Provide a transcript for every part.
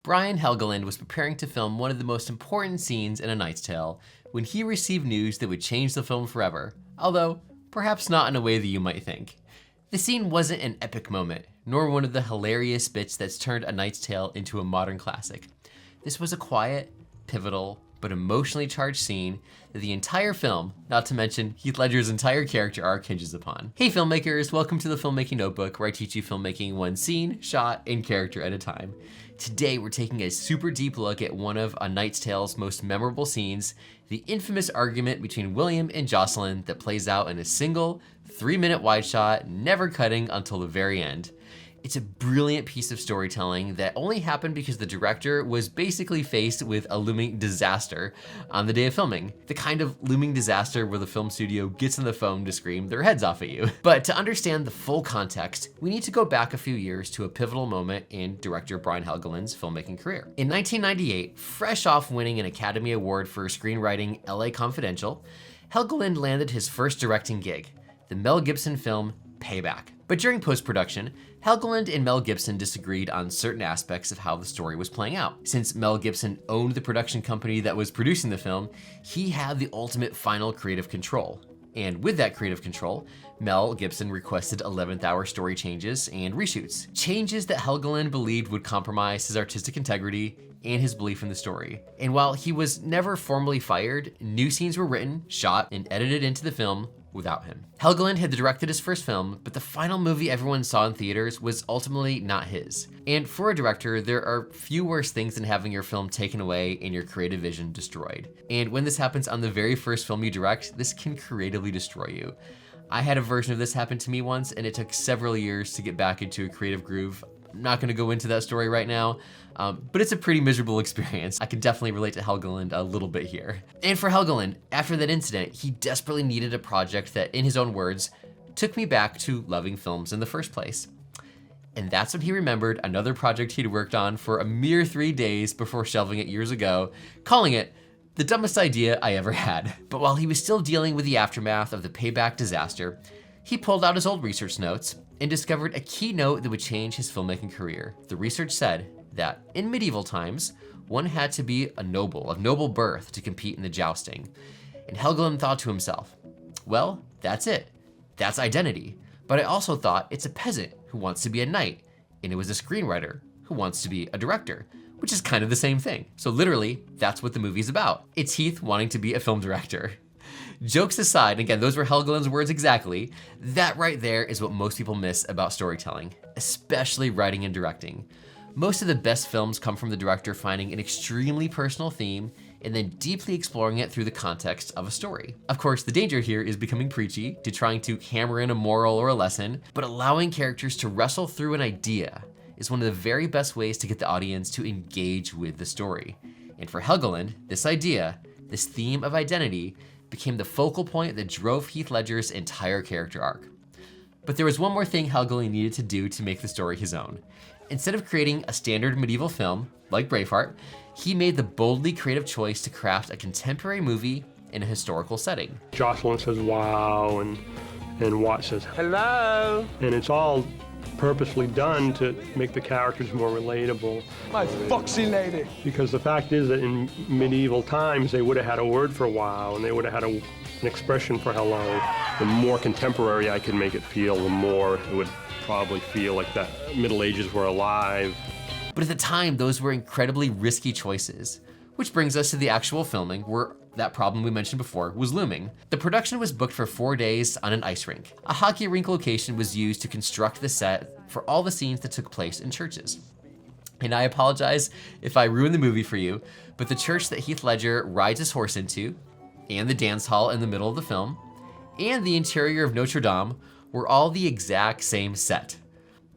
Brian Helgeland was preparing to film one of the most important scenes in A Knight's Tale when he received news that would change the film forever, although perhaps not in a way that you might think. The scene wasn't an epic moment, nor one of the hilarious bits that's turned A Knight's Tale into a modern classic. This was a quiet, pivotal, but emotionally charged scene that the entire film, not to mention Heath Ledger's entire character arc, hinges upon. Hey filmmakers, welcome to the Filmmaking Notebook, where I teach you filmmaking one scene, shot, and character at a time. Today we're taking a super deep look at one of A Knight's Tale's most memorable scenes, the infamous argument between William and Jocelyn that plays out in a single 3-minute wide shot, never cutting until the very end. It's a brilliant piece of storytelling that only happened because the director was basically faced with a looming disaster on the day of filming. The kind of looming disaster where the film studio gets on the phone to scream their heads off at you. But to understand the full context, we need to go back a few years to a pivotal moment in director Brian Helgeland's filmmaking career. In 1998, fresh off winning an Academy Award for screenwriting LA Confidential, Helgeland landed his first directing gig, the Mel Gibson film Payback. But during post-production, Helgeland and Mel Gibson disagreed on certain aspects of how the story was playing out. Since Mel Gibson owned the production company that was producing the film, he had the ultimate final creative control. And with that creative control, Mel Gibson requested 11th hour story changes and reshoots. Changes that Helgeland believed would compromise his artistic integrity and his belief in the story. And while he was never formally fired, new scenes were written, shot, and edited into the film without him. Helgeland had directed his first film, but the final movie everyone saw in theaters was ultimately not his. And for a director, there are few worse things than having your film taken away and your creative vision destroyed. And when this happens on the very first film you direct, this can creatively destroy you. I had a version of this happen to me once, and it took several years to get back into a creative groove. I'm not gonna go into that story right now, but it's a pretty miserable experience. I can definitely relate to Helgeland a little bit here. And for Helgeland, after that incident, he desperately needed a project that, in his own words, took me back to loving films in the first place. And that's when he remembered another project he'd worked on for a mere 3 days before shelving it years ago, calling it the dumbest idea I ever had. But while he was still dealing with the aftermath of the Payback disaster, he pulled out his old research notes and discovered a key note that would change his filmmaking career. The research said that in medieval times, one had to be a noble, of noble birth, to compete in the jousting. And Helgeland thought to himself, well, that's it. That's identity. But I also thought it's a peasant who wants to be a knight, and it was a screenwriter who wants to be a director, which is kind of the same thing. So literally, that's what the movie's about. It's Heath wanting to be a film director. Jokes aside, again, those were Helgeland's words exactly, that right there is what most people miss about storytelling, especially writing and directing. Most of the best films come from the director finding an extremely personal theme and then deeply exploring it through the context of a story. Of course, the danger here is becoming preachy, to trying to hammer in a moral or a lesson, but allowing characters to wrestle through an idea is one of the very best ways to get the audience to engage with the story. And for Helgeland, this idea, this theme of identity, became the focal point that drove Heath Ledger's entire character arc. But there was one more thing Helgeland needed to do to make the story his own. Instead of creating a standard medieval film, like Braveheart, he made the boldly creative choice to craft a contemporary movie in a historical setting. Jocelyn says, wow, and Watt says, hello. And it's all purposely done to make the characters more relatable. My foxy lady. Because the fact is that in medieval times, they would have had a word for wow, and they would have had an expression for hello. The more contemporary I could make it feel, the more it would probably feel like the Middle Ages were alive. But at the time, those were incredibly risky choices. Which brings us to the actual filming, where that problem we mentioned before was looming. The production was booked for 4 days on an ice rink. A hockey rink location was used to construct the set for all the scenes that took place in churches. And I apologize if I ruined the movie for you, but the church that Heath Ledger rides his horse into, and the dance hall in the middle of the film, and the interior of Notre Dame were all the exact same set,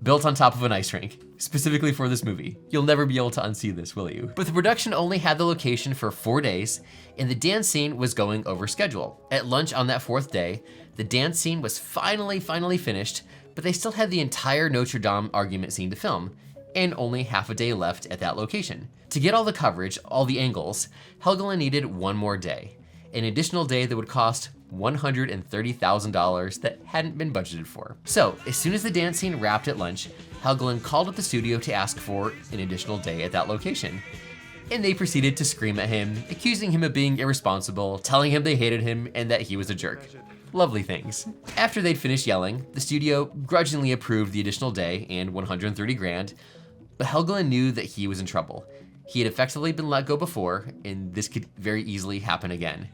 built on top of an ice rink, specifically for this movie. You'll never be able to unsee this, will you? But the production only had the location for 4 days, and the dance scene was going over schedule. At lunch on that 4th day, the dance scene was finally finished, but they still had the entire Notre Dame argument scene to film, and only half a day left at that location. To get all the coverage, all the angles, Helgeland needed 1 more day. an additional day that would cost $130,000 that hadn't been budgeted for. So, as soon as the dance scene wrapped at lunch, Helgeland called up the studio to ask for an additional day at that location. And they proceeded to scream at him, accusing him of being irresponsible, telling him they hated him and that he was a jerk. Lovely things. After they'd finished yelling, the studio grudgingly approved the additional day and $130,000, but Helgeland knew that he was in trouble. He had effectively been let go before, and this could very easily happen again.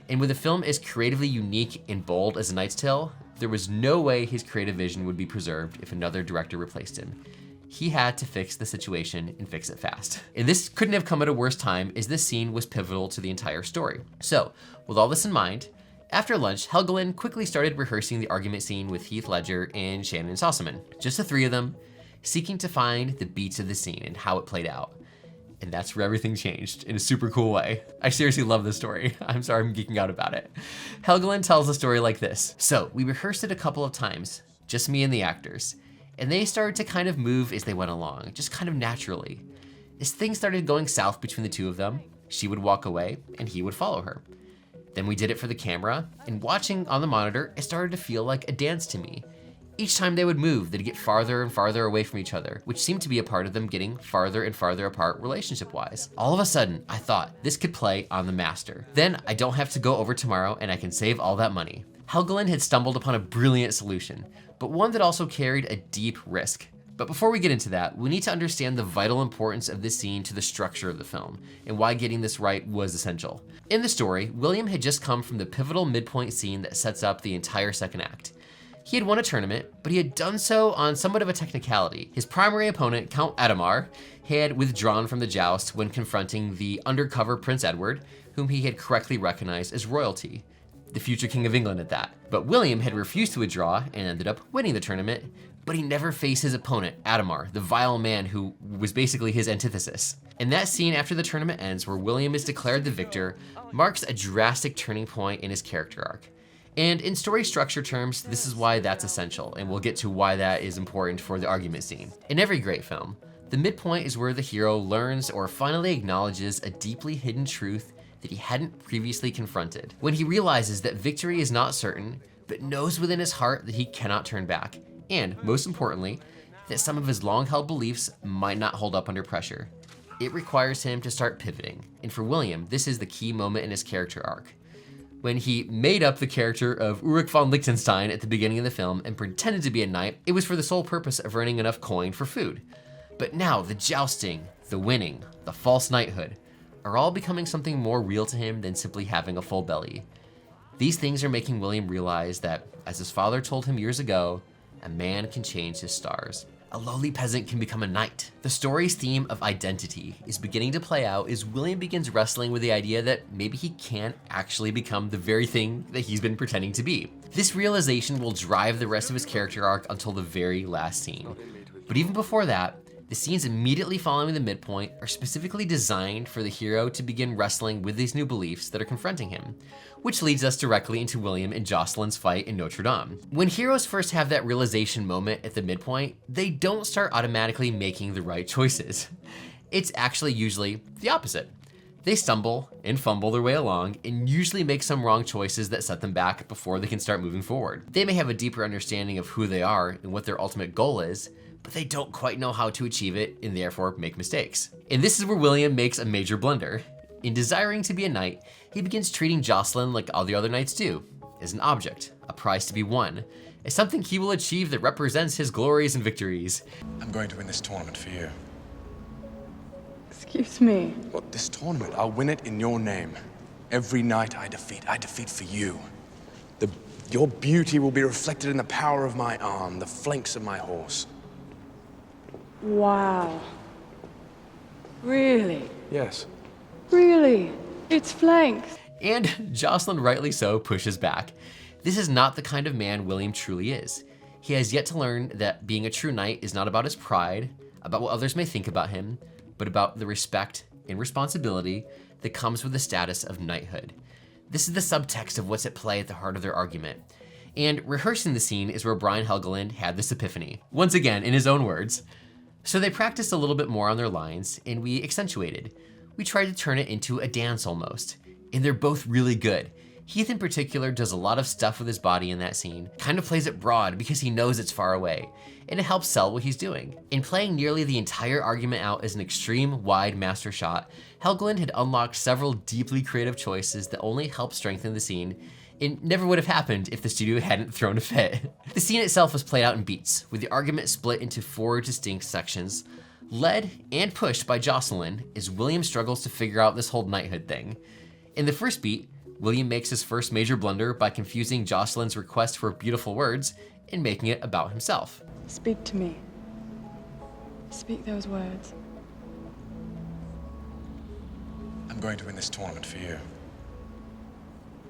And with a film as creatively unique and bold as A Knight's Tale, there was no way his creative vision would be preserved if another director replaced him. He had to fix the situation and fix it fast. And this couldn't have come at a worse time, as this scene was pivotal to the entire story. So, with all this in mind, after lunch, Helgeland quickly started rehearsing the argument scene with Heath Ledger and Shannon Sossamon, just the three of them, seeking to find the beats of the scene and how it played out. And that's where everything changed in a super cool way. I seriously love this story. I'm sorry I'm geeking out about it. Helgeland tells the story like this. So, we rehearsed it a couple of times, just me and the actors, and they started to kind of move as they went along, just kind of naturally. As things started going south between the two of them, she would walk away and he would follow her. Then we did it for the camera, and watching on the monitor, it started to feel like a dance to me. Each time they would move, they'd get farther and farther away from each other, which seemed to be a part of them getting farther and farther apart relationship-wise. All of a sudden, I thought, this could play on the master. Then I don't have to go over tomorrow and I can save all that money. Helgeland had stumbled upon a brilliant solution, but one that also carried a deep risk. But before we get into that, we need to understand the vital importance of this scene to the structure of the film, and why getting this right was essential. In the story, William had just come from the pivotal midpoint scene that sets up the entire second act. He had won a tournament, but he had done so on somewhat of a technicality. His primary opponent, Count Adhemar, had withdrawn from the joust when confronting the undercover Prince Edward, whom he had correctly recognized as royalty, the future King of England at that. But William had refused to withdraw and ended up winning the tournament, but he never faced his opponent, Adhemar, the vile man who was basically his antithesis. And that scene after the tournament ends, where William is declared the victor, marks a drastic turning point in his character arc. And in story structure terms, this is why that's essential, and we'll get to why that is important for the argument scene. In every great film, the midpoint is where the hero learns or finally acknowledges a deeply hidden truth that he hadn't previously confronted. When he realizes that victory is not certain, but knows within his heart that he cannot turn back, and most importantly, that some of his long-held beliefs might not hold up under pressure. It requires him to start pivoting, and for William, this is the key moment in his character arc. When he made up the character of Ulrich von Liechtenstein at the beginning of the film and pretended to be a knight, it was for the sole purpose of earning enough coin for food. But now the jousting, the winning, the false knighthood are all becoming something more real to him than simply having a full belly. These things are making William realize that, as his father told him years ago, a man can change his stars. A lowly peasant can become a knight. The story's theme of identity is beginning to play out as William begins wrestling with the idea that maybe he can't actually become the very thing that he's been pretending to be. This realization will drive the rest of his character arc until the very last scene. But even before that, the scenes immediately following the midpoint are specifically designed for the hero to begin wrestling with these new beliefs that are confronting him, which leads us directly into William and Jocelyn's fight in Notre Dame. When heroes first have that realization moment at the midpoint, they don't start automatically making the right choices. It's actually usually the opposite. They stumble and fumble their way along and usually make some wrong choices that set them back before they can start moving forward. They may have a deeper understanding of who they are and what their ultimate goal is, but they don't quite know how to achieve it and therefore make mistakes. And this is where William makes a major blunder. In desiring to be a knight, he begins treating Jocelyn like all the other knights do, as an object, a prize to be won, as something he will achieve that represents his glories and victories. I'm going to win this tournament for you. Excuse me. Well, this tournament, I'll win it in your name. Every knight I defeat for you. Your beauty will be reflected in the power of my arm, the flanks of my horse. Wow. Really? Yes. Really? It's flanks. And Jocelyn, rightly so, pushes back. This is not the kind of man William truly is. He has yet to learn that being a true knight is not about his pride, about what others may think about him, but about the respect and responsibility that comes with the status of knighthood. This is the subtext of what's at play at the heart of their argument. And rehearsing the scene is where Brian Helgeland had this epiphany. Once again, in his own words. So they practiced a little bit more on their lines, and we accentuated. We tried to turn it into a dance almost. and they're both really good. Heath in particular does a lot of stuff with his body in that scene, kind of plays it broad because he knows it's far away, and it helps sell what he's doing. In playing nearly the entire argument out as an extreme wide master shot, Helgeland had unlocked several deeply creative choices that only helped strengthen the scene. It never would have happened if the studio hadn't thrown a fit. The scene itself was played out in beats, with the argument split into 4 distinct sections. Led and pushed by Jocelyn as William struggles to figure out this whole knighthood thing. In the first beat, William makes his first major blunder by confusing Jocelyn's request for beautiful words and making it about himself. Speak to me. Speak those words. I'm going to win this tournament for you.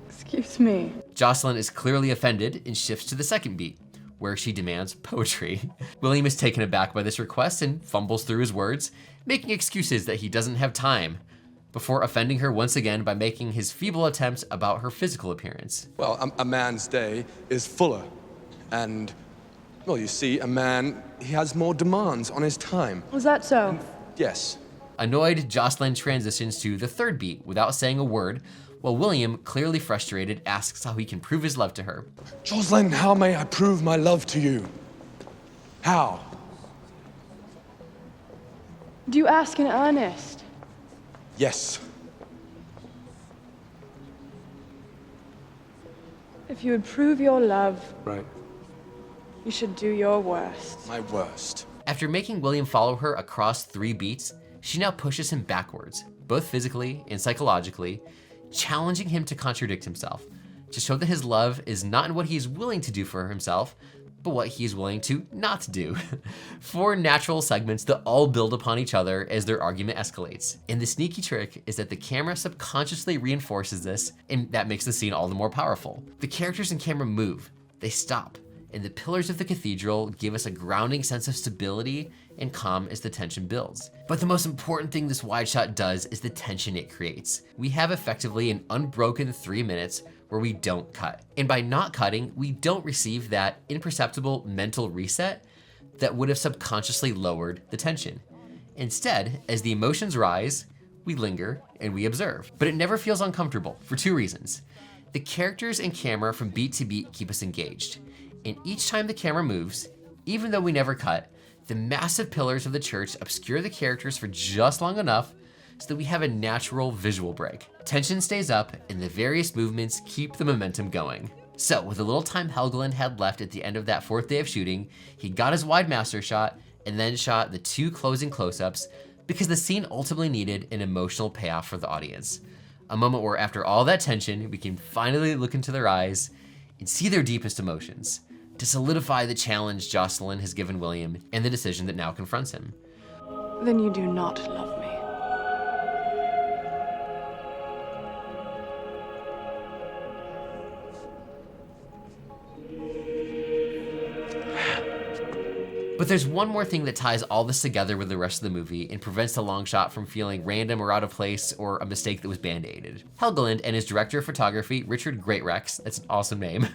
Excuse me. Jocelyn is clearly offended and shifts to the second beat, where she demands poetry. William is taken aback by this request and fumbles through his words, making excuses that he doesn't have time, before offending her once again by making his feeble attempt about her physical appearance. Well, a man's day is fuller. And, well, you see, a man, he has more demands on his time. Was that so? Yes. Annoyed, Jocelyn transitions to the third beat without saying a word, while William, clearly frustrated, asks how he can prove his love to her. Jocelyn, how may I prove my love to you? How? Do you ask in earnest? Yes. If you would prove your love, Right. you should do your worst. My worst. After making William follow her across 3 beats, she now pushes him backwards, both physically and psychologically, challenging him to contradict himself, to show that his love is not in what he is willing to do for himself, but what he is willing to not do. 4 natural segments that all build upon each other as their argument escalates. And the sneaky trick is that the camera subconsciously reinforces this, and that makes the scene all the more powerful. The characters in camera move, they stop, and the pillars of the cathedral give us a grounding sense of stability and calm as the tension builds. But the most important thing this wide shot does is the tension it creates. We have effectively an unbroken 3 minutes where we don't cut. And by not cutting, we don't receive that imperceptible mental reset that would have subconsciously lowered the tension. Instead, as the emotions rise, we linger and we observe. But it never feels uncomfortable for 2 reasons. The characters and camera from beat to beat keep us engaged. And each time the camera moves, even though we never cut, the massive pillars of the church obscure the characters for just long enough so that we have a natural visual break. Tension stays up and the various movements keep the momentum going. So with the little time Helgeland had left at the end of that 4th day of shooting, he got his wide master shot and then shot the 2 closing close-ups because the scene ultimately needed an emotional payoff for the audience. A moment where after all that tension, we can finally look into their eyes and see their deepest emotions, to solidify the challenge Jocelyn has given William and the decision that now confronts him. Then you do not love me. But there's one more thing that ties all this together with the rest of the movie and prevents the long shot from feeling random or out of place or a mistake that was band-aided. Helgeland and his director of photography, Richard Greatrex, that's an awesome name,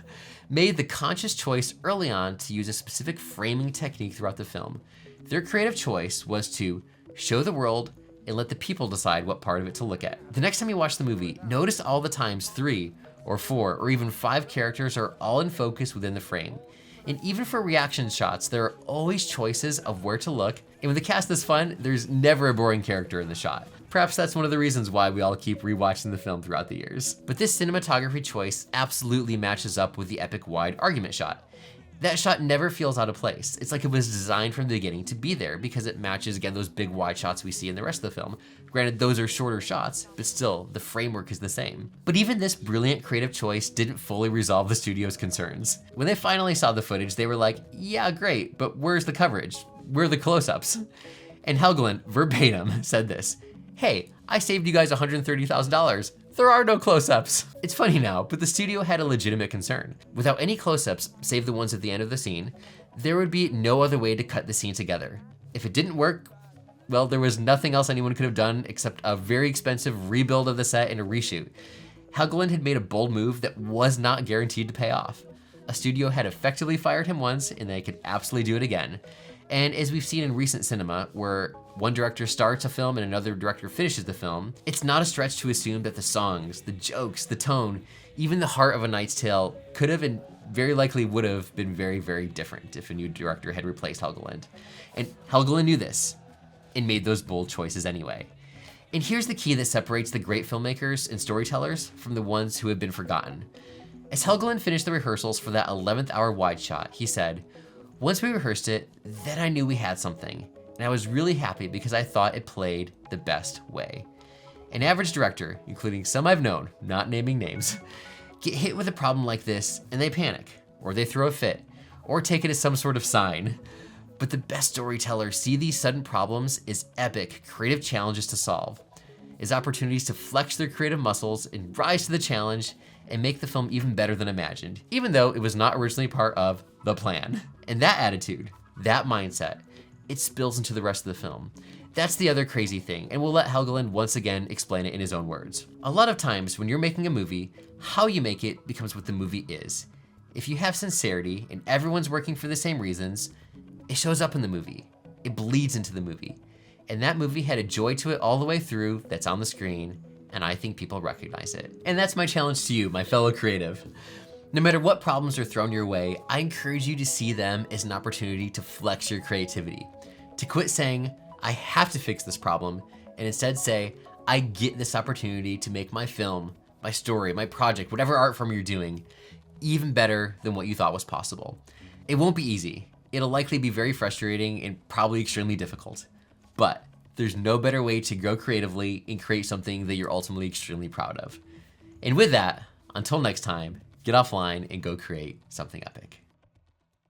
made the conscious choice early on to use a specific framing technique throughout the film. Their creative choice was to show the world and let the people decide what part of it to look at. The next time you watch the movie, notice all the times 3 or 4 or even 5 characters are all in focus within the frame. And even for reaction shots, there are always choices of where to look. And when the cast is fun, there's never a boring character in the shot. Perhaps that's one of the reasons why we all keep rewatching the film throughout the years. But this cinematography choice absolutely matches up with the epic wide argument shot. That shot never feels out of place. It's like it was designed from the beginning to be there because it matches, again, those big wide shots we see in the rest of the film. Granted, those are shorter shots, but still, the framework is the same. But even this brilliant creative choice didn't fully resolve the studio's concerns. When they finally saw the footage, they were like, yeah, great, but where's the coverage? Where are the close-ups? And Helgeland, verbatim, said this: hey, I saved you guys $130,000. There are no close-ups. It's funny now, but the studio had a legitimate concern. Without any close-ups, save the ones at the end of the scene, there would be no other way to cut the scene together. If it didn't work, well, there was nothing else anyone could have done except a very expensive rebuild of the set and a reshoot. Helgeland had made a bold move that was not guaranteed to pay off. A studio had effectively fired him once, and they could absolutely do it again. And as we've seen in recent cinema, where one director starts a film and another director finishes the film, it's not a stretch to assume that the songs, the jokes, the tone, even the heart of A Knight's Tale could have and very likely would have been very, very different if a new director had replaced Helgeland. And Helgeland knew this and made those bold choices anyway. And here's the key that separates the great filmmakers and storytellers from the ones who have been forgotten. As Helgeland finished the rehearsals for that 11th hour wide shot, he said, "Once we rehearsed it, then I knew we had something. And I was really happy because I thought it played the best way." An average director, including some I've known, not naming names, get hit with a problem like this and they panic, or they throw a fit, or take it as some sort of sign. But the best storytellers see these sudden problems as epic, creative challenges to solve, as opportunities to flex their creative muscles and rise to the challenge and make the film even better than imagined, even though it was not originally part of the plan. And that attitude, that mindset, it spills into the rest of the film. That's the other crazy thing, and we'll let Helgeland once again explain it in his own words. A lot of times when you're making a movie, how you make it becomes what the movie is. If you have sincerity and everyone's working for the same reasons, it shows up in the movie. It bleeds into the movie. And that movie had a joy to it all the way through that's on the screen, and I think people recognize it. And that's my challenge to you, my fellow creative. No matter what problems are thrown your way, I encourage you to see them as an opportunity to flex your creativity. To quit saying, "I have to fix this problem," and instead say, "I get this opportunity to make my film, my story, my project, whatever art form you're doing, even better than what you thought was possible." It won't be easy. It'll likely be very frustrating and probably extremely difficult. But there's no better way to grow creatively and create something that you're ultimately extremely proud of. And with that, until next time, get offline and go create something epic.